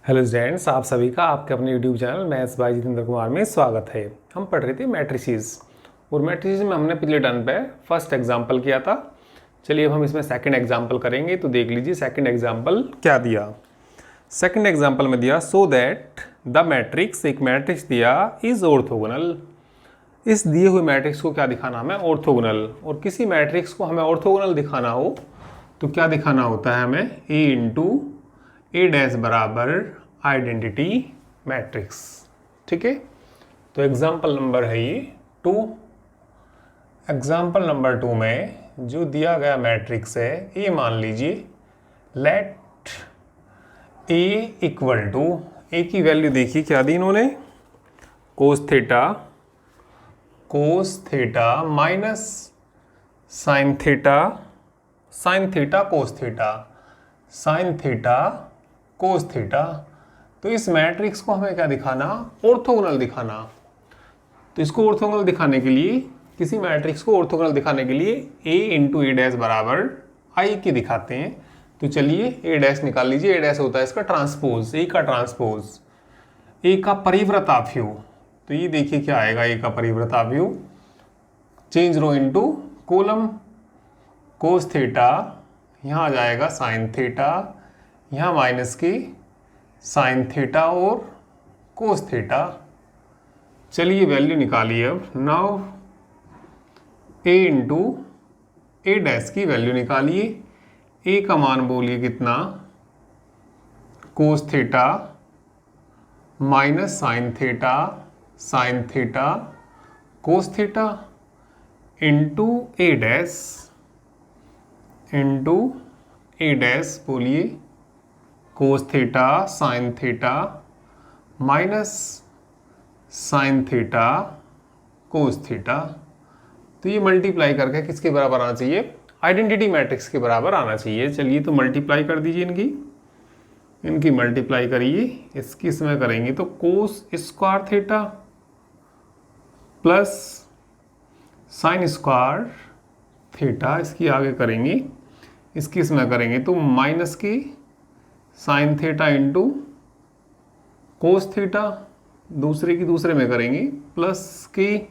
Hello students, आप सभी का आपके अपने YouTube channel maths by Jitendra Kumar में स्वागत है। हम पढ़ रहे थे मैट्रिसेस और मैट्रिसेस में हमने पिछले टर्न पे फर्स्ट एग्जांपल किया था। चलिए अब हम इसमें सेकंड एग्जांपल करेंगे। तो देख लीजिए सेकंड एग्जांपल क्या दिया। सेकंड एग्जांपल में दिया सो दैट द मैट्रिक्स, एक मैट्रिक्स दिया, इज ऑर्थोगोनल। इस दिए हुए मैट्रिक्स को क्या दिखाना हमें? ऑर्थोगोनल। और किसी मैट्रिक्स को हमें ऑर्थोगोनल दिखाना हो तो क्या दिखाना होता है हमें? ए इंटू ए डैश बराबर आइडेंटिटी मैट्रिक्स। ठीक है, तो एग्जाम्पल नंबर है ये 2। एग्जाम्पल नंबर 2 में जो दिया गया मैट्रिक्स है ये मान लीजिए लेट ए इक्वल टू, ए की वैल्यू देखिए क्या दी इन्होंने, कोस theta minus sine theta cos theta. तो इस मैट्रिक्स को हमें क्या दिखाना? ऑर्थोगोनल दिखाना। तो इसको ऑर्थोगोनल दिखाने के लिए, किसी मैट्रिक्स को ऑर्थोगोनल दिखाने के लिए a इंटू ए डैश बराबर आई के दिखाते हैं। तो चलिए ए डैश निकाल लीजिए। ए डैश होता है इसका ट्रांसपोज, ए का ट्रांसपोज, ए का परिव्रत आव्यूह। तो ये देखिए क्या आएगा, ए का परिव्रत आव्यूह। Change row into column, cos theta, यहाँ आ जाएगा साइन थीटा, यहाँ माइनस की साइन थीटा और कोस थीटा। चलिए वैल्यू निकालिए अब। Now A into A dash की वैल्यू निकालिए। ए का मान बोलिए कितना? Cos theta minus sine theta cos theta into A dash बोलिए cos theta sine theta minus sine theta cos theta. तो ये मल्टीप्लाई करके किसके बराबर आना चाहिए? आइडेंटिटी मैट्रिक्स के बराबर आना चाहिए। चलिए तो मल्टीप्लाई कर दीजिए, इनकी मल्टीप्लाई करिए। इसकी इसमें करेंगे तो cos square theta plus sine square theta, इसकी आगे करेंगे, इसकी इसमें करेंगे तो माइनस की sine theta into cos theta, दूसरे की दूसरे में करेंगे, प्लस की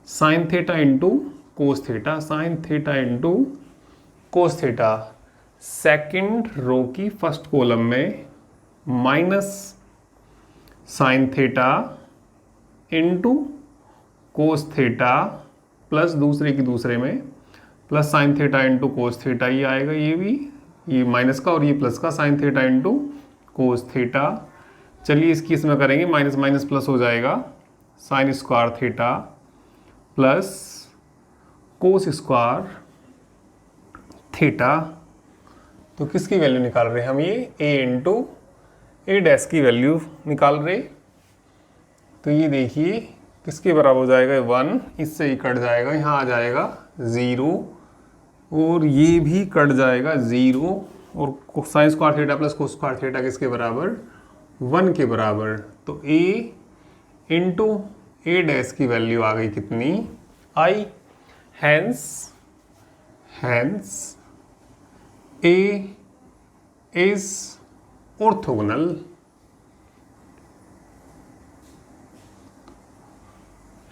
sine theta into cos theta, sine theta into cos theta. Second row की फर्स्ट कॉलम में minus sine theta into cos theta, plus दूसरे की दूसरे में plus sine theta into cos theta. ये आएगा, ये भी, ये माइनस का और ये प्लस का, sign theta into cos theta. चलिए इसकी इसमें करेंगे, माइनस माइनस प्लस हो जाएगा, sign square theta plus cos square theta. तो किसकी वैल्यू निकाल रहे हैं हम? ये a इंटू ए डैश की वैल्यू निकाल रहे। तो ये देखिए किसके बराबर हो जाएगा? 1, इससे ही कट जाएगा, यहाँ आ जाएगा 0 और ये भी कट जाएगा 0। और sine square theta plus cos square theta किसके बराबर? 1 के बराबर। तो a इंटू ए डैश की वैल्यू आ गई कितनी? i। Hence a is orthogonal.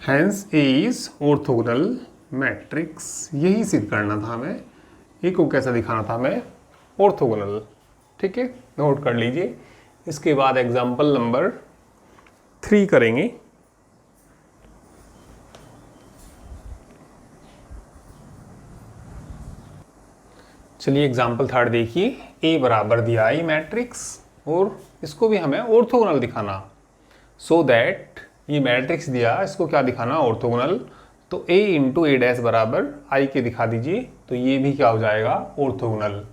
Hence A is orthogonal matrix. यही सिद्ध करना था हमें, ए को कैसा दिखाना था हमें? ऑर्थोगोनल। ठीक है, नोट कर लीजिए। इसके बाद एग्जाम्पल नंबर 3 करेंगे। चलिए एग्जाम्पल 3 देखिए। ए बराबर दिया आई मैट्रिक्स और इसको भी हमें ऑर्थोगोनल दिखाना। सो दैट, ये मैट्रिक्स दिया, इसको क्या दिखाना? ऑर्थोगोनल। तो a इंटू ए डैश बराबर आई के दिखा दीजिए। तो ये भी क्या हो जाएगा? ऑर्थोगोनल।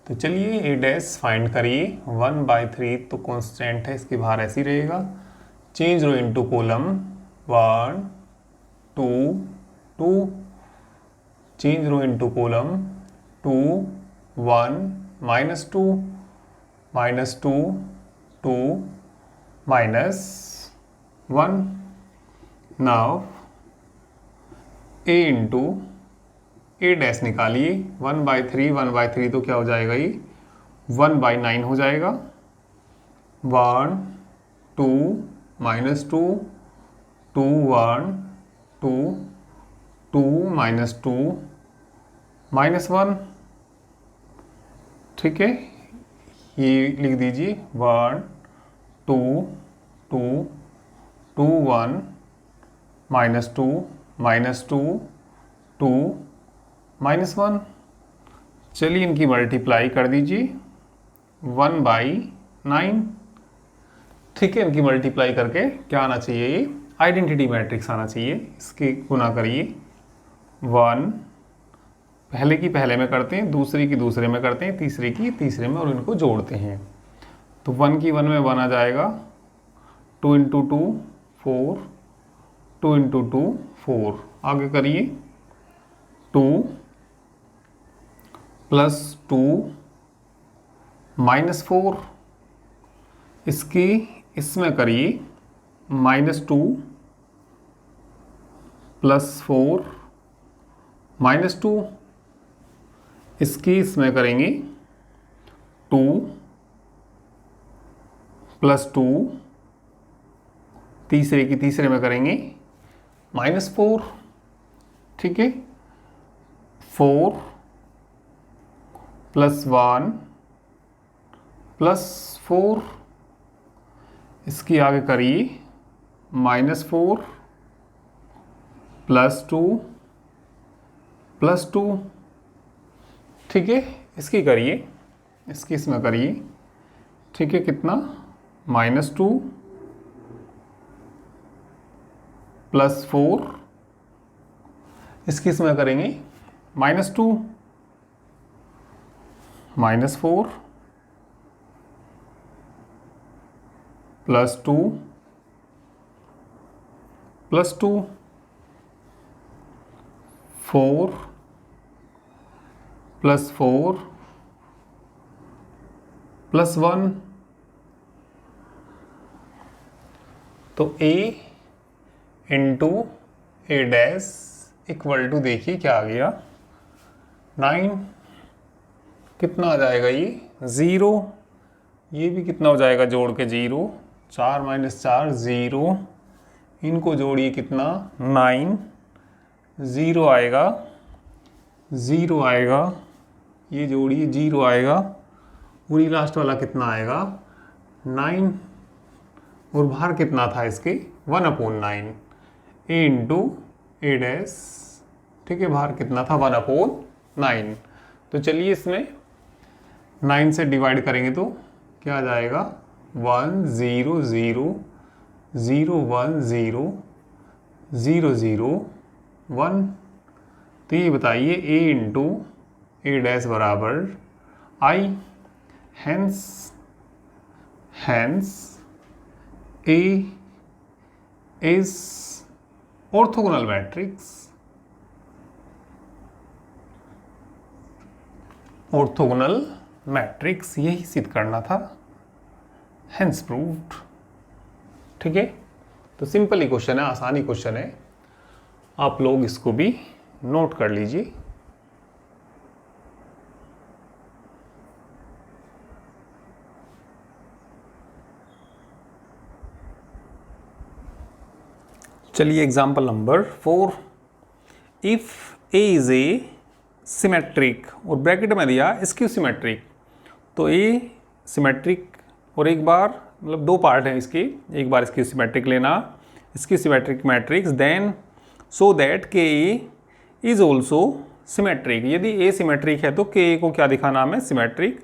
तो चलिए ए डैश फाइंड करिए। 1/3 तो कांस्टेंट है, इसके बाहर ऐसे ही रहेगा। Change row into column, 1 2 2, change row into column 2 1 -2 -2 2 -1। Now a into A dash निकालिए। 1/3 तो क्या हो जाएगा? ये 1/9 हो जाएगा। 1 2 -2 2 1 2 2 -2 -1, ठीक है। ये लिख दीजिए 1 2 2 2 1 -2 -2 2 -1। चलिए इनकी मल्टीप्लाई कर दीजिए 1/9, ठीक है। इनकी मल्टीप्लाई करके क्या आना चाहिए, ये आइडेंटिटी मैट्रिक्स आना चाहिए। इसके गुना करिए 1 पहले की पहले में करते हैं, दूसरी की दूसरे में करते हैं, तीसरे की तीसरे में और इनको जोड़ते हैं। तो 1 की 1 में 1 आ जाएगा, 2 × 2 4, 2 × 2 4। आगे करिए 2 + 2 -4, इसकी इसमें करिए -2 + 4 -2, इसकी इसमें करेंगे 2 + 2, तीसरे की तीसरे में करेंगे -4, ठीक है। 4 + 1 + 4, इसकी आगे करिए -4 + 2 + 2, ठीक है। इसकी करिए, इसकी इसमें करिए, ठीक है। कितना, -2 + 4, इसकी इसमें करेंगे -2 -4 + 2 + 2 4 + 4 + 1। तो a × a' = देखिए क्या आ गया, 9। कितना आ जाएगा ये, 0। ये भी कितना हो जाएगा जोड़ के, 0, 4 - 4 0, इनको जोड़िए कितना, 9, 0 आएगा, 0 आएगा, ये जोड़िए 0 आएगा, और ये लास्ट वाला कितना आएगा, 9। और बाहर कितना था इसके, 1/9, a × a', ठीक है। बाहर कितना था, 1/9। तो चलिए इसमें 9 से डिवाइड करेंगे तो क्या आ जाएगा, 1 0 0 0 1 0 0 0 1। तो ये बताइए a × a' बराबर I, hence A is orthogonal matrix. Orthogonal matrix, यही सिद्ध करना था, हैंस प्रूव्ड, ठीक है। तो सिंपल ही क्वेश्चन है, आसानी क्वेश्चन है, आप लोग इसको भी नोट कर लीजिए। चलिए example number 4, if A is A symmetric, और ब्रैकेट में दिया स्क्यू सिमेट्रिक। तो A सिमेट्रिक, और एक बार मतलब दो पार्ट हैं इसके, एक बार स्क्यू सिमेट्रिक लेना, skew symmetric matrix, then so that K is also symmetric. यदि A सिमेट्रिक है तो के को क्या दिखाना हमें, सिमेट्रिक,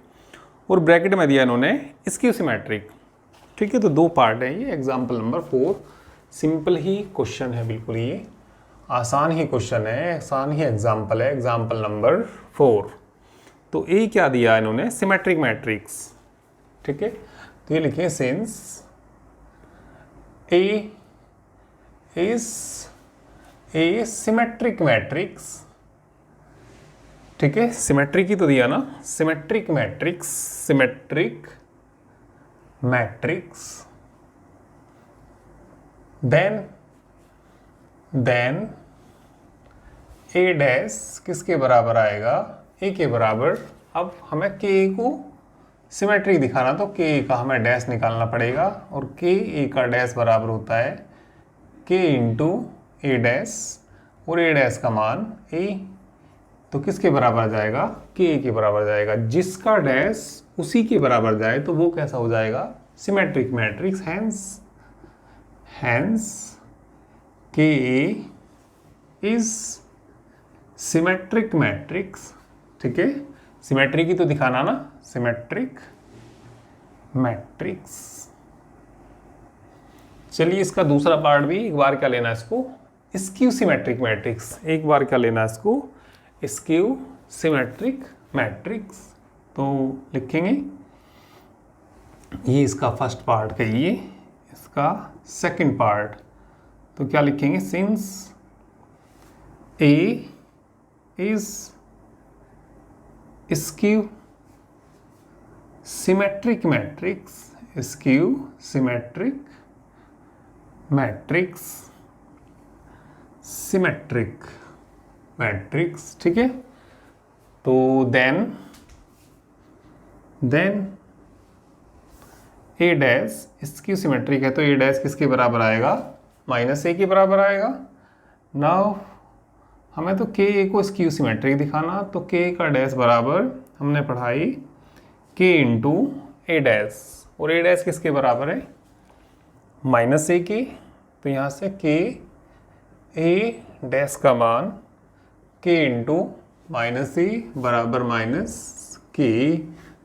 और ब्रैकेट में दिया इन्होंने स्क्यू सिमेट्रिक, ठीक है। तो दो पार्ट है ये एग्जाम्पल नंबर 4। सिंपल ही क्वेश्चन है, बिल्कुल ये आसान ही क्वेश्चन है, आसान ही एग्जाम्पल है, एग्जाम्पल नंबर 4। तो ए क्या दिया इन्होंने, सिमेट्रिक मैट्रिक्स, ठीक है। तो ये लिखे since A is A symmetric matrix, ठीक है। सिमेट्रिक ही तो दिया ना, symmetric matrix, symmetric matrix, then A dash किसके बराबर आएगा, ए के बराबर। अब हमें के को सिमेट्रिक दिखाना तो के का हमें डैश निकालना पड़ेगा, और के ए का डैश बराबर होता है के इंटू ए डैश, और ए डैश का मान ए, तो किसके बराबर जाएगा, के ए के बराबर जाएगा। जिसका डैश उसी के बराबर जाए तो वो कैसा हो जाएगा, symmetric matrix. Hence k A is symmetric matrix. ठीक है, सिमेट्रिक ही तो दिखाना ना, सिमेट्रिक मैट्रिक्स। चलिए इसका दूसरा पार्ट भी एक बार क्या लेना है इसको, स्क्यू सिमेट्रिक मैट्रिक्स। एक बार क्या लेना है इसको, स्क्यू सिमेट्रिक मैट्रिक्स। तो लिखेंगे ये इसका फर्स्ट पार्ट कहिए, इसका सेकंड पार्ट तो क्या लिखेंगे, since A is skew symmetric matrix, skew symmetric matrix, symmetric matrix. ठीक है, तो then A dash skew symmetric है तो ए डैश किसके बराबर आएगा, माइनस ए के बराबर आएगा। नाउ हमें तो के ए को स्क्यू सिमेट्रिक दिखाना, तो के का डैश बराबर हमने पढ़ाई के इंटू ए डैश, और ए डैश किसके बराबर है, माइनस ए के। तो यहाँ से के ए डैश का मान के इंटू माइनस ए बराबर माइनस के।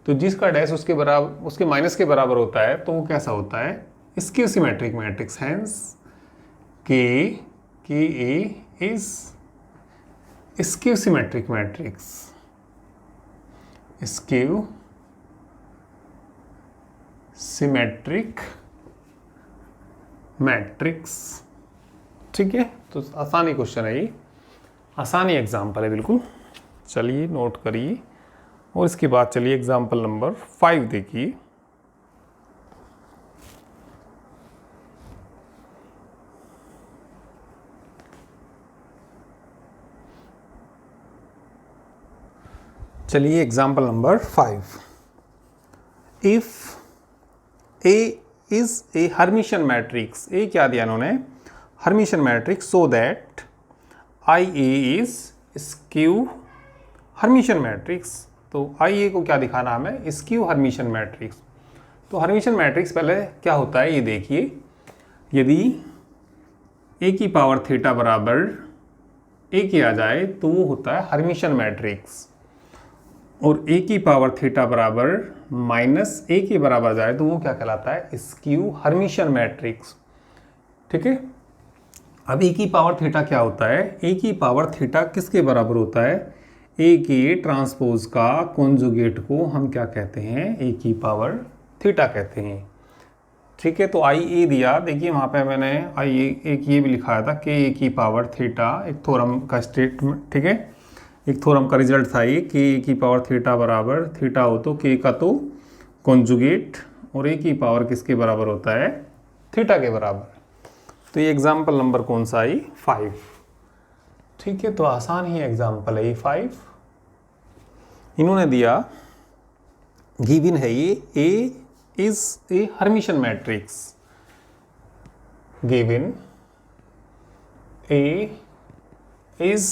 तो जिसका डैश उसके बराबर, उसके माइनस के बराबर होता है तो वो कैसा होता है, skew symmetric matrix. Hence k A is skew symmetric matrix, skew symmetric matrix. ठीक है, तो आसानी क्वेश्चन है ये, आसानी एग्जाम्पल है बिल्कुल। चलिए नोट करिए, और इसके बाद चलिए एग्जाम्पल नंबर 5 देखिए। चलिए example number 5, if A is A Hermitian matrix. A क्या दिया इन्होंने, Hermitian matrix, so that i A is skew Hermitian matrix. तो आई ए को क्या दिखाना हमें, स्क्यू हर्मिशन मैट्रिक्स। तो हर्मिशन मैट्रिक्स पहले क्या होता है ये देखिए, यदि ए की पावर थीटा बराबर ए के आ जाए तो वो होता है हर्मिशन मैट्रिक्स, और ए की पावर थीटा बराबर माइनस ए के बराबर जाए तो वो क्या कहलाता है, स्क्यू हर्मिशन मैट्रिक्स। ठीक है, अब ए की पावर थीटा क्या होता है, ए की पावर थीटा किसके बराबर होता है, ए के ट्रांसपोज का कॉन्जुगेट को हम क्या कहते हैं, ए की पावर थीटा कहते हैं। ठीक है, तो आई ए दिया, देखिए वहाँ पे मैंने आई ए एक ये भी लिखाया था कि ए की पावर थीटा, एक थ्योरम का स्टेटमेंट। ठीक है, एक थ्योरम का रिजल्ट था ये कि ए की पावर थीटा बराबर, थीटा हो तो के का तो कॉन्जुगेट, और ए की पावर किसके बराबर होता है, थीटा के बराबर। तो ये एग्जाम्पल नंबर कौन सा आई, 5। ठीक है, तो आसान ही एग्जाम्पल है ये 5। इन्होंने दिया, गिवन है ये A is A Hermitian matrix, given A is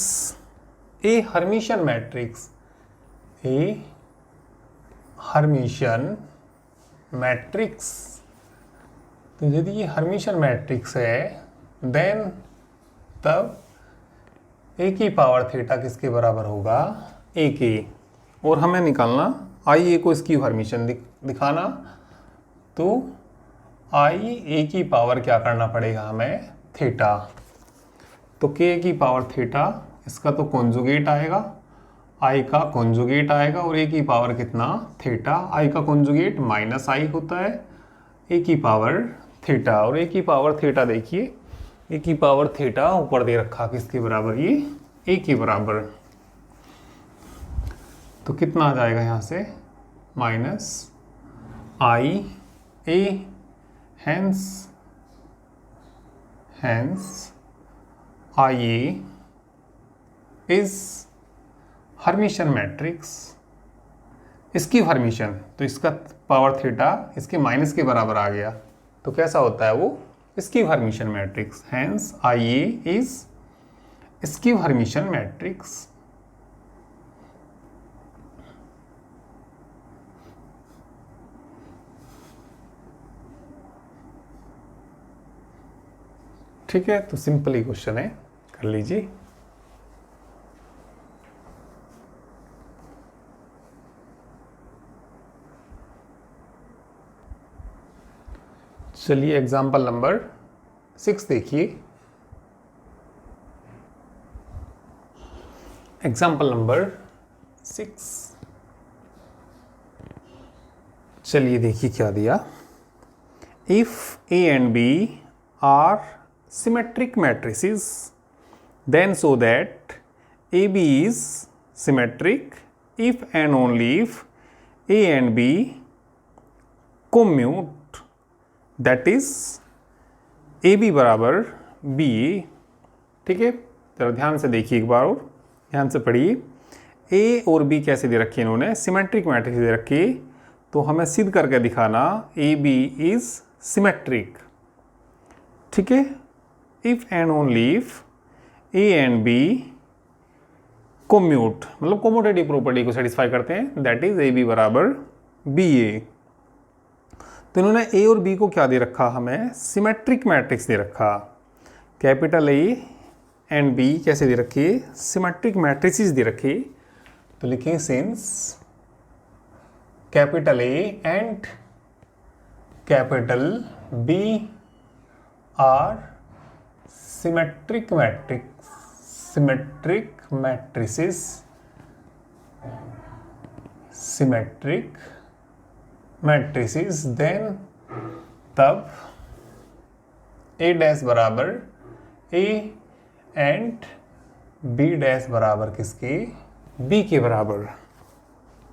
A Hermitian matrix, A Hermitian matrix. तो यदि ये हर्मिशन मैट्रिक्स है देन तब ए की पावर थीटा किसके बराबर होगा, ए के। और हमें निकालना आई ए को स्क्यू हर्मिशन दिखाना, तो आई ए की पावर क्या करना पड़ेगा हमें, थीटा। तो के की पावर थीटा, इसका तो कॉन्जुगेट आएगा, आई का कॉन्जुगेट आएगा, और ए की पावर कितना, थीटा। आई का कॉन्जुगेट माइनस आई होता है, ए की पावर थीटा। और ए की पावर थीटा देखिए, ए की पावर थीटा ऊपर दे रखा किसके बराबर, ये ए के बराबर। तो कितना आ जाएगा यहाँ से, minus I A, hence I A is Hermitian matrix, इसकी फॉर्मेशन, तो इसका पावर थीटा इसके माइनस के बराबर आ गया, तो कैसा होता है वो skew Hermitian matrix. Hence IA is skew Hermitian matrix. ठीक है, तो सिंपल ही क्वेश्चन है, कर लीजिए। चलिए एग्जाम्पल नंबर 6 देखिए। एग्जाम्पल नंबर 6, चलिए देखिए क्या दिया। If A and B are symmetric matrices, then show that AB is symmetric if and only if A and B commute, that is AB बराबर BA। ठीक है, जरा ध्यान से देखिए एक बार और ध्यान से पढ़िए। A और B कैसे दे रखी है इन्होंने, सिमेट्रिक मैट्रिक्स दे रखी है, तो हमें सिद्ध करके दिखाना AB इज सिमेट्रिक। ठीक है, if and only if A and B कोम्यूट, मतलब कोमोटेटिव प्रॉपर्टी को सेटिस्फाई करते हैं, दैट इज AB बराबर BA। तो इन्होंने A और B को क्या दे रखा, हमें सिमेट्रिक मैट्रिक्स दे रखा। कैपिटल A एंड B कैसे दे रखी, सिमेट्रिक मैट्रिसेस दे रखी। तो लिखें since capital A and capital B are symmetric matrix, symmetric matrices, symmetric matrices, then तब A डैश बराबर A एंड B डैश बराबर किसके, B के बराबर।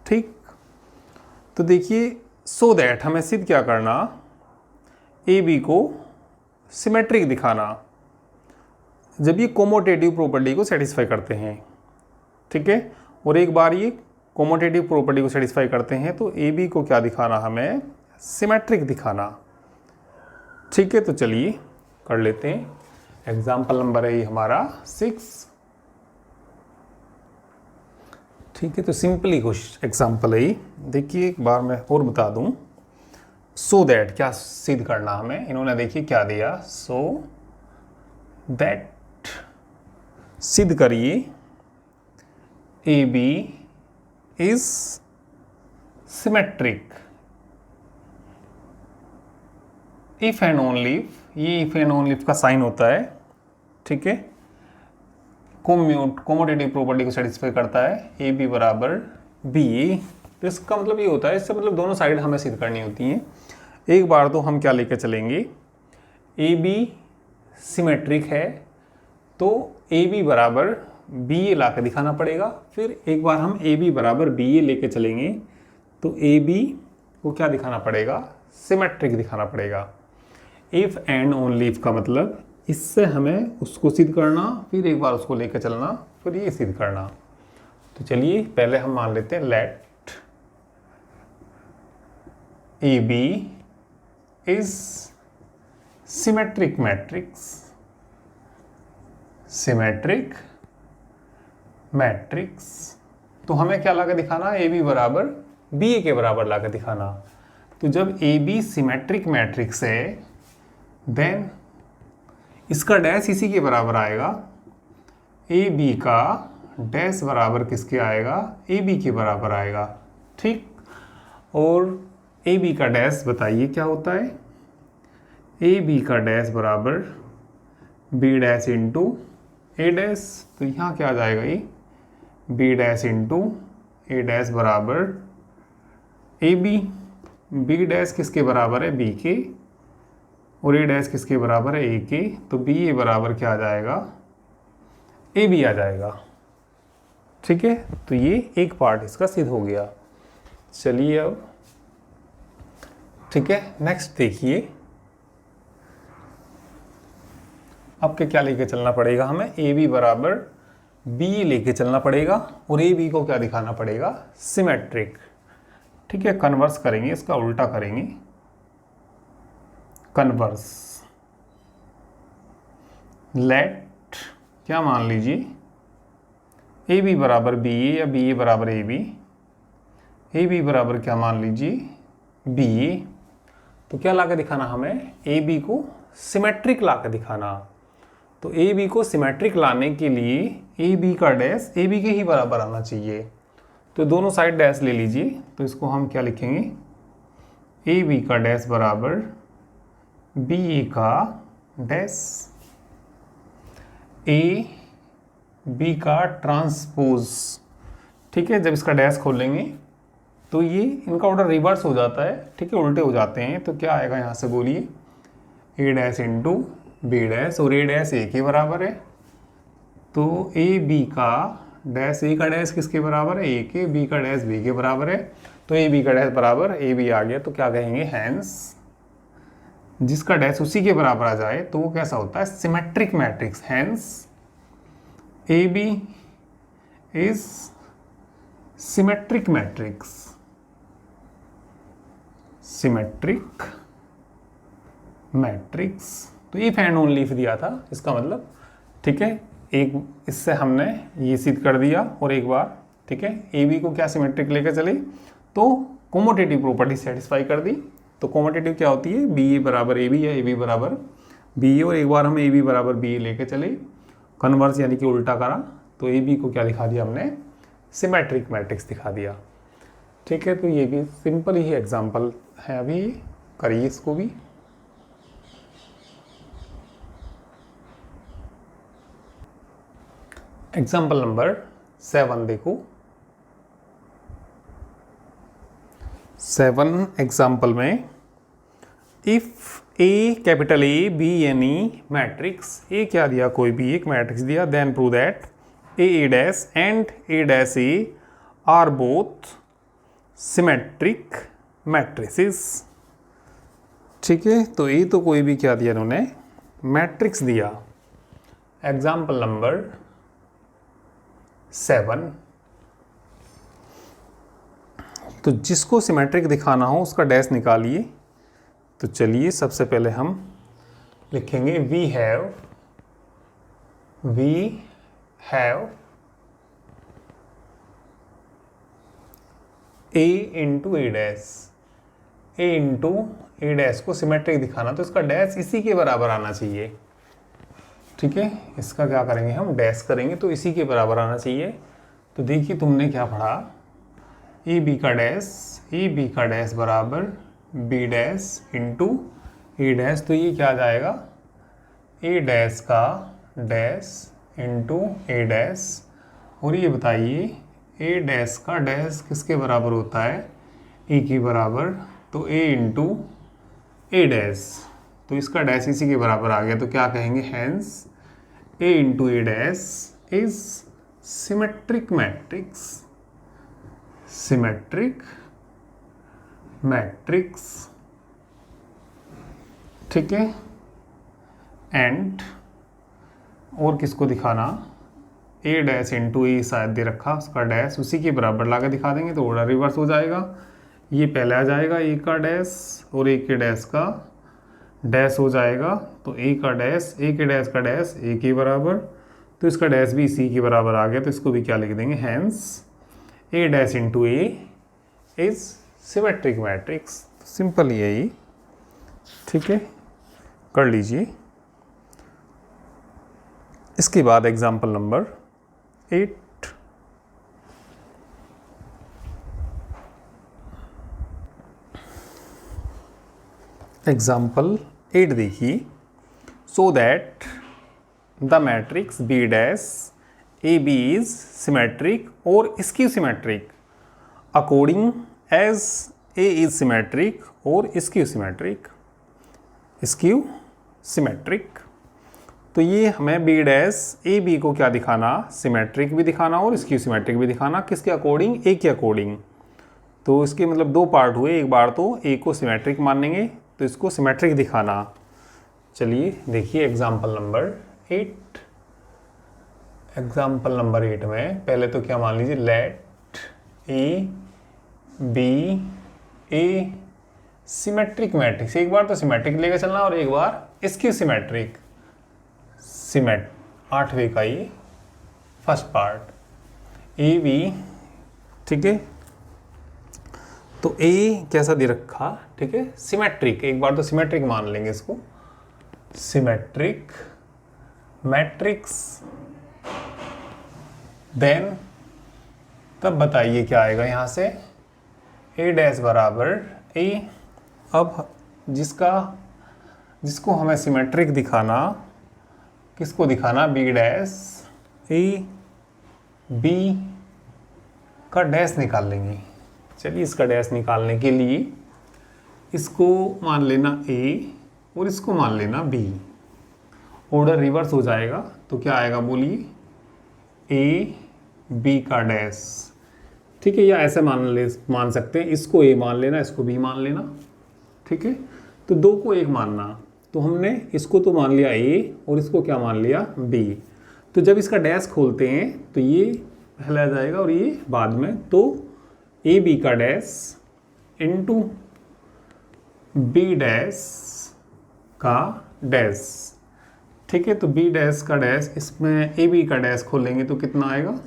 ठीक, तो देखिए सो दैट हमें सिद्ध क्या करना, AB को सिमेट्रिक दिखाना जब ये कोमोटेटिव प्रॉपर्टी को सेटिस्फाई करते हैं। ठीक है, और एक बार ये कोमोटेटिव प्रॉपर्टी को सेटिस्फाई करते हैं तो AB को क्या दिखाना, हमें सिमेट्रिक दिखाना। ठीक है, तो चलिए कर लेते हैं। एग्जाम्पल नंबर है हमारा 6। ठीक है, तो सिंपली कुछ एग्जाम्पल है। देखिए एक बार मैं और बता दूं, सो दैट क्या सिद्ध करना हमें, इन्होंने देखिए क्या दिया, सो दैट सिद्ध करिए AB is symmetric if and only if, ये इफ एंड ओनली इफ का साइन होता है। ठीक है, कोमोटेटिव प्रॉपर्टी को सेटिस्फाई करता है, AB बराबर BA। तो इसका मतलब ये होता है, इससे मतलब दोनों साइड हमें सिद्ध करनी होती हैं। एक बार तो हम क्या लेकर चलेंगे, AB सिमेट्रिक है तो AB बराबर BA ला के दिखाना पड़ेगा। फिर एक बार हम AB बराबर BA लेके चलेंगे तो AB को क्या दिखाना पड़ेगा, सिमेट्रिक दिखाना पड़ेगा। इफ़ एंड ओनली इफ का मतलब इससे हमें उसको सिद्ध करना, फिर एक बार उसको लेकर चलना, फिर ये सिद्ध करना। तो चलिए पहले हम मान लेते हैं let AB is symmetric matrix, symmetric matrix. तो हमें क्या लाकर दिखाना, AB बराबर BA के बराबर लाकर दिखाना। तो जब AB सिमेट्रिक मैट्रिक्स है देन इसका डैश इसी के बराबर आएगा, AB का डैश बराबर किसके आएगा, AB के बराबर आएगा। ठीक, और AB का डैश बताइए क्या होता है, AB का डैश बराबर B dash into A dash. तो यहाँ क्या आ जाएगा, ये B dash into A dash बराबर AB। B डैश किसके बराबर है, B के, और A डैश किसके बराबर है, A के। तो BA बराबर क्या आ जाएगा, AB आ जाएगा। ठीक है, तो ये एक पार्ट इसका सिद्ध हो गया। चलिए अब ठीक है, नेक्स्ट देखिए। अब के क्या लेके चलना पड़ेगा, हमें AB बराबर BA लेके चलना पड़ेगा और AB को क्या दिखाना पड़ेगा, सिमेट्रिक। ठीक है, कन्वर्स करेंगे, इसका उल्टा करेंगे, कन्वर्स। लेट क्या मान लीजिए, ए बी बराबर बी ए या बी ए बराबर ए बी बराबर क्या मान लीजिए बी ए। तो क्या ला के दिखाना हमें, ए बी को सिमेट्रिक ला के दिखाना। तो ए बी को सिमेट्रिक लाने के लिए ए बी का डैश ए बी के ही बराबर आना चाहिए। तो दोनों साइड डैश ले लीजिए, तो इसको हम क्या लिखेंगे, ए बी का डैश बराबर बी ए का डैश। ए बी का ट्रांसपोज, ठीक है, जब इसका डैश खोलेंगे तो ये इनका ऑर्डर रिवर्स हो जाता है, ठीक है, उल्टे हो जाते हैं। तो क्या आएगा यहाँ से बोलिए, ए डैश इंटू बी डैश, और ए डैश ए के बराबर है। तो ए बी का डैश, ए का डैश किसके बराबर है, ए के, बी का डैश बी के बराबर है। तो ए बी का डैश बराबर ए बी आ गया। तो क्या कहेंगे, हैंस जिसका डैश उसी के बराबर आ जाए तो वो कैसा होता है, symmetric matrix. Hence A B is symmetric matrix, symmetric matrix. तो इफ एंड ओनली इफ दिया था, इसका मतलब, ठीक है, एक इससे हमने ये सिद्ध कर दिया, और एक बार, ठीक है, ए बी को क्या सिमेट्रिक लेकर चले तो कोमोटेटिव प्रॉपर्टी सेटिस्फाई कर दी। तो कोमोटेटिव क्या होती है, बी ए बराबर ए बी या ए बी बराबर बी ए, और एक बार हम ए बी बराबर बी ए लेके चले, कन्वर्स यानी कि उल्टा करा, तो ए बी को क्या दिखा दिया हमने, सिमेट्रिक मैट्रिक्स दिखा दिया। ठीक है, तो ये भी सिंपल ही एग्जाम्पल है, अभी करिए इसको भी। एग्जाम्पल नंबर 7 देखो। 7 एग्जाम्पल में, if A capital A be any matrix, A क्या दिया, कोई भी एक मैट्रिक्स दिया, then prove that A dash and A dash A are both symmetric matrices. ठीक है, तो ए तो कोई भी क्या दिया इन्होंने, मैट्रिक्स दिया। एग्जाम्पल नंबर 7, तो जिसको सिमेट्रिक दिखाना हो उसका डैश निकालिए। तो चलिए सबसे पहले हम लिखेंगे we have A into A dash, A into A dash को सिमेट्रिक दिखाना, तो इसका डैश इसी के बराबर आना चाहिए। ठीक है, इसका क्या करेंगे हम, डैश करेंगे, तो इसी के बराबर आना चाहिए। तो देखिए तुमने क्या पढ़ा, ए बी का डैश बराबर B dash into A dash. तो ये क्या आ जाएगा, ए डैश का डैश इंटू ए डैश। और ये बताइए ए डैश का डैश किसके बराबर होता है, ए के बराबर। तो ए इंटू ए डैश, तो इसका डैश इसी के बराबर आ गया। तो क्या कहेंगे, hence A into A dash is symmetric matrix, symmetric matrix. ठीक है, एंड और किसको दिखाना, ए डैश इंटू ए शायद दे रखा, उसका डैश उसी के बराबर ला के दिखा देंगे तो ऑर्डर रिवर्स हो जाएगा। ये पहले आ जाएगा ए का डैश और ए के डैश का डैश हो जाएगा। तो ए का डैश, ए के डैश का डैश ए के बराबर, तो इसका डैश भी इसी के बराबर आ गया। तो इसको भी क्या लिख देंगे, hence A dash into A is symmetric matrix. Simple यही, ठीक है, कर लीजिए। इसके बाद एग्जाम्पल नंबर 8, एग्जाम्पल 8 देखिए। So that the matrix B dash A B is symmetric और skew symmetric according as A is symmetric और स्क्यू सिमेट्रिक, स्क्यू सिमेट्रिक। तो ये हमें बी डैश ए बी को क्या दिखाना, सिमेट्रिक भी दिखाना और स्क्यू सिमेट्रिक भी दिखाना। किसके अकॉर्डिंग, ए के अकॉर्डिंग। तो इसके मतलब दो पार्ट हुए, एक बार तो ए को सिमेट्रिक मानेंगे तो इसको सिमेट्रिक दिखाना। चलिए देखिए एग्जाम्पल नंबर 8। एग्जाम्पल नंबर 8 में पहले तो क्या मान लीजिए, let A B A symmetric matrix, एक बार तो सिमेट्रिक लेकर चलना और एक बार इसकी सिमेट्रिक, आठवें का ये फर्स्ट पार्ट ए बी, ठीक है। तो ए कैसा दे रखा, ठीक है, सिमेट्रिक, एक बार तो सिमेट्रिक मान लेंगे इसको, सिमेट्रिक मैट्रिक्स। देन तब बताइए क्या आएगा यहाँ से, ए डैश बराबर ए। अब जिसको हमें सिमेट्रिक दिखाना, किसको दिखाना, बी डैश, ए बी का डैश निकाल लेंगे। चलिए इसका डैश निकालने के लिए इसको मान लेना ए और इसको मान लेना बी, ऑर्डर रिवर्स हो जाएगा। तो क्या आएगा बोलिए, ए बी का डैश, ठीक है, या ऐसे मान सकते हैं, इसको ए मान लेना, इसको बी मान लेना, ठीक है। तो दो को एक मानना, तो हमने इसको तो मान लिया ए और इसको क्या मान लिया, बी। तो जब इसका डैश खोलते हैं तो ये पहले आ जाएगा और ये बाद में, तो ए बी का डैश इंटू बी डैश का डैश, ठीक है। तो बी डैश का डैश, इसमें ए बी का डैश खोलेंगे तो कितना आएगा,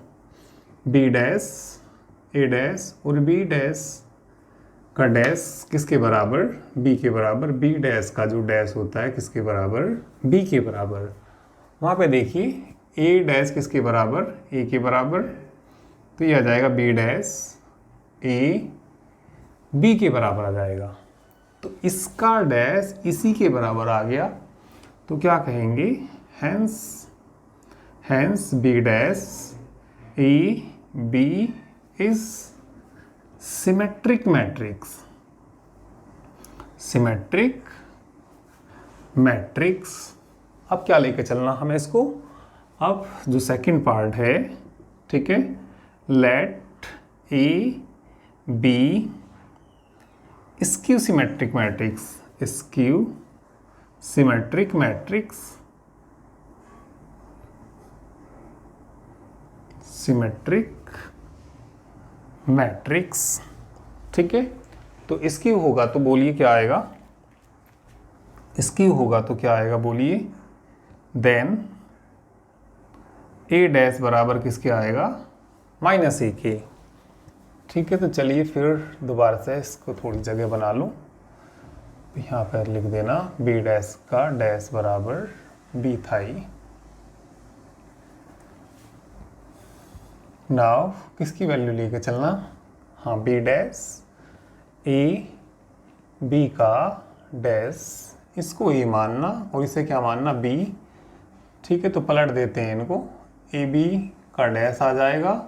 बी डैश ए डैश और बी डैश का डैश किसके बराबर, बी के बराबर। बी डैश का जो डैश होता है किसके बराबर, बी के बराबर। वहाँ पे देखिए ए डैश किसके बराबर, ए के बराबर, तो ये आ जाएगा बी डैश ए बी के बराबर आ जाएगा। तो इसका डैश इसी के बराबर आ गया, तो क्या कहेंगे, hence B dash A B is symmetric matrix, symmetric matrix. अब क्या लेके चलना हमें इसको, अब जो सेकंड पार्ट है, ठीक है, let A B skew symmetric matrix, skew symmetric matrix, symmetric matrix, ठीक है। तो स्क्यू होगा तो बोलिए क्या आएगा, स्क्यू होगा तो क्या आएगा बोलिए, देन ए डैश बराबर किसके आएगा, माइनस ए के, ठीक है। तो चलिए फिर दोबारा से इसको थोड़ी जगह बना लूँ, यहाँ पर लिख देना बी डैश का डैश बराबर बी था ही। नाउ किसकी वैल्यू लेके चलना, हाँ, बी डैश ए बी का डैश, इसको ए मानना और इसे क्या मानना, बी, ठीक है। तो पलट देते हैं इनको, ए बी का डैश आ जाएगा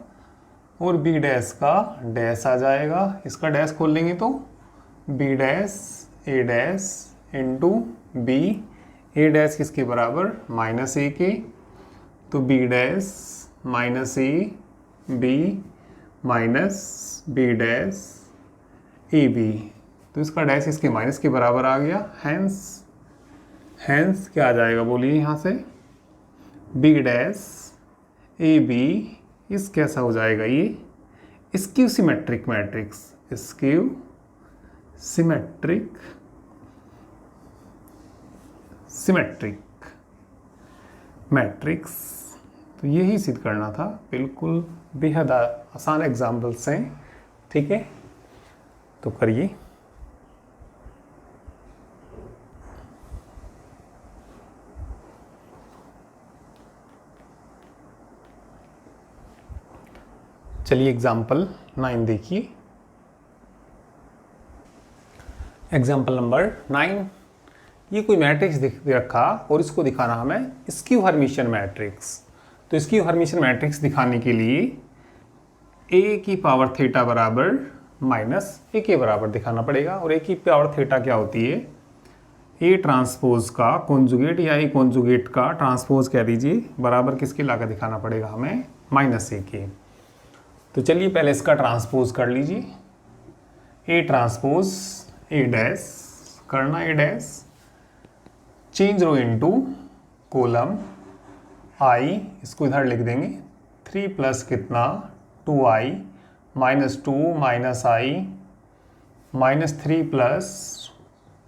और बी डैश का डैश आ जाएगा। इसका डैश खोल लेंगे तो B dash A dash into B, A dash किसके बराबर, माइनस ए के, तो B dash minus A B minus B dash A B, तो इसका डैश इसके माइनस के बराबर आ गया। हैंस क्या आ जाएगा बोलिए यहाँ से, बी डैश ए बी इस कैसा हो जाएगा ये, skew symmetric matrix, skew symmetric matrix. तो यही सिद्ध करना था, बिल्कुल बेहद आसान एग्जाम्पल्स हैं, ठीक है। तो करिए, चलिए एग्जाम्पल 9 देखिए। एग्जाम्पल नंबर 9, ये कोई मैट्रिक्स दिख रखा और इसको दिखाना हमें स्क्यू हर्मिशियन मैट्रिक्स। तो स्क्यू हर्मिशियन मैट्रिक्स दिखाने के लिए ए की पावर थीटा बराबर माइनस ए के बराबर दिखाना पड़ेगा। और ए की पावर थीटा क्या होती है, ए ट्रांसपोज का कॉन्जुगेट या ए कॉन्जुगेट का ट्रांसपोज कह दीजिए, बराबर किसके लाकर दिखाना पड़ेगा हमें, माइनस ए के। तो चलिए पहले इसका ट्रांसपोज कर लीजिए, ए ट्रांसपोज ए डैश करना, A dash change row into column आई, इसको इधर लिख देंगे 3 प्लस कितना 2i minus 2 minus i -3 plus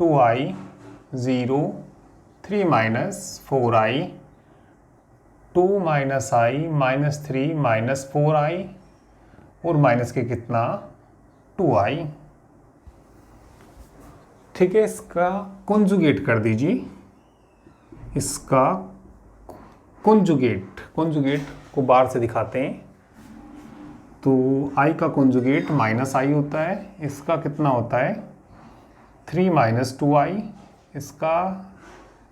2i 0 3 minus 4i 2 minus i -3 minus 4i और माइनस के कितना 2i। ठीक है, इसका कॉन्जुगेट कर दीजिए, इसका कॉन्जुगेट को बार से दिखाते हैं। तो i का कॉन्जुगेट -i होता है, इसका कितना होता है 3 माइनस 2i, इसका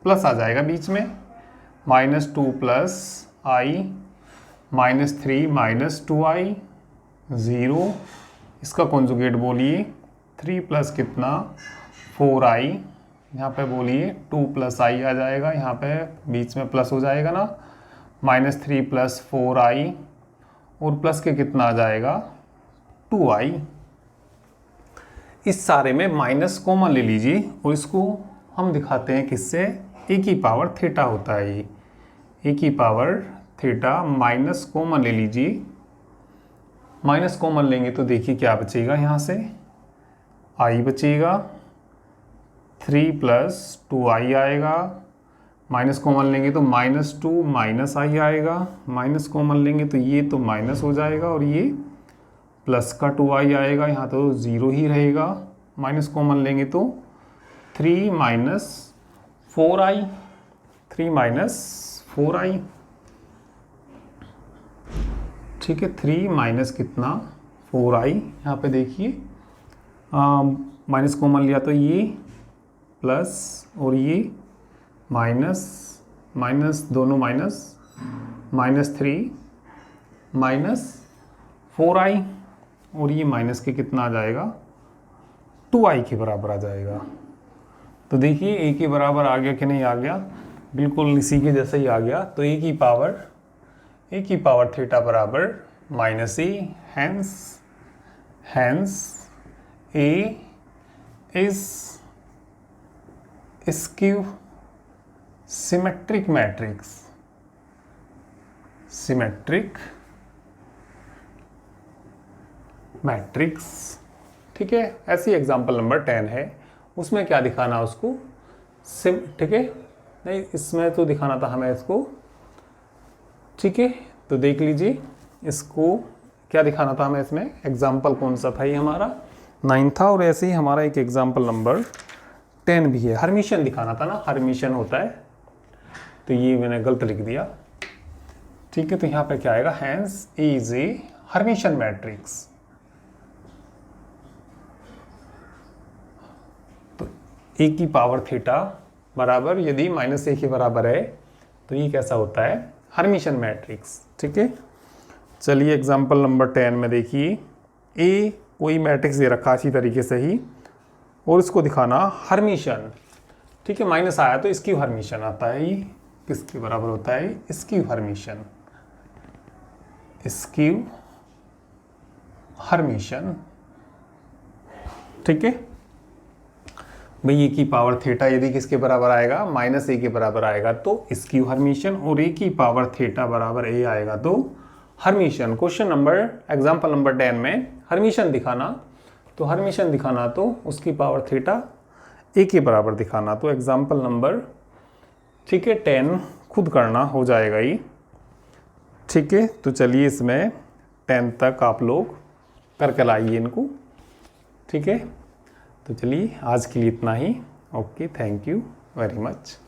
प्लस आ जाएगा बीच में -2 प्लस i -3 माइनस 2i 0, इसका कॉन्जुगेट बोलिए 3 प्लस कितना 4i, यहाँ पे बोलिए 2 प्लस i आ जाएगा, यहाँ पे बीच में प्लस हो जाएगा ना, -3 प्लस 4i और प्लस के कितना आ जाएगा 2i। इस सारे में माइनस कॉमन ले लीजिए और इसको हम दिखाते हैं किससे, ए की पावर थीटा होता है ये, ए की पावर थीटा माइनस कॉमन ले लीजिए। माइनस कॉमन लेंगे तो देखिए क्या बचेगा, यहाँ से i बचेगा, 3 प्लस 2i आएगा, माइनस कॉमन लेंगे तो -2 माइनस i आएगा, माइनस कॉमन लेंगे तो ये तो माइनस हो जाएगा और ये प्लस का 2i आएगा, यहाँ तो 0 ही रहेगा, माइनस कॉमन लेंगे तो 3 माइनस 4i, 3 माइनस 4i। ठीक है, 3 माइनस कितना 4i, यहाँ पे देखिए माइनस कॉमन लिया तो ये प्लस और ये माइनस, दोनों माइनस, -3 माइनस 4i और ये माइनस के कितना आ जाएगा 2i के बराबर आ जाएगा। तो देखिए a के बराबर आ गया कि नहीं आ गया, बिल्कुल इसी के जैसा ही आ गया। तो a की पावर थीटा बराबर -e, hence a is skew symmetric matrix. ठीक है, ऐसी एग्जाम्पल नंबर 10 है, उसमें क्या दिखाना उसको ठीक है, नहीं इसमें तो दिखाना था हमें इसको। ठीक है, तो देख लीजिए इसको क्या दिखाना था हमें, इसमें एग्जाम्पल कौन सा था, ये हमारा 9 था और ऐसे ही हमारा एक एग्जाम्पल नंबर 10 भी है, हर्मिशन दिखाना था ना, हर्मिशन होता है, तो ये मैंने गलत लिख दिया। ठीक है, तो यहाँ पे क्या आएगा, hence is A Hermitian matrix. तो ए की पावर थीटा बराबर यदि -a के बराबर है तो ये कैसा होता है, हर्मिशन मैट्रिक्स। ठीक है, चलिए एग्जाम्पल नंबर 10 में देखिए, ए कोई मैट्रिक्स दे रखा इसी तरीके से ही और इसको दिखाना हर्मिशन। ठीक है, माइनस आया तो इसकी हर्मिशन आता है, ये किसके बराबर होता है, इसकी हर्मिशन, ठीक है भाई, ए की पावर थीटा यदि किसके बराबर आएगा, -a के बराबर आएगा तो इसकी हर्मिशन, और ए की पावर थीटा बराबर a आएगा तो Hermitian. Question number example number 10 में हर्मिशन दिखाना, तो हर्मिशन दिखाना तो उसकी पावर थीटा a के बराबर दिखाना, तो एग्जाम्पल नंबर ठीक है 10 खुद करना हो जाएगा ये। ठीक है, तो चलिए इसमें 10 तक आप लोग करके लाइए इनको। ठीक है, तो चलिए आज के लिए इतना ही। Okay, thank you very much.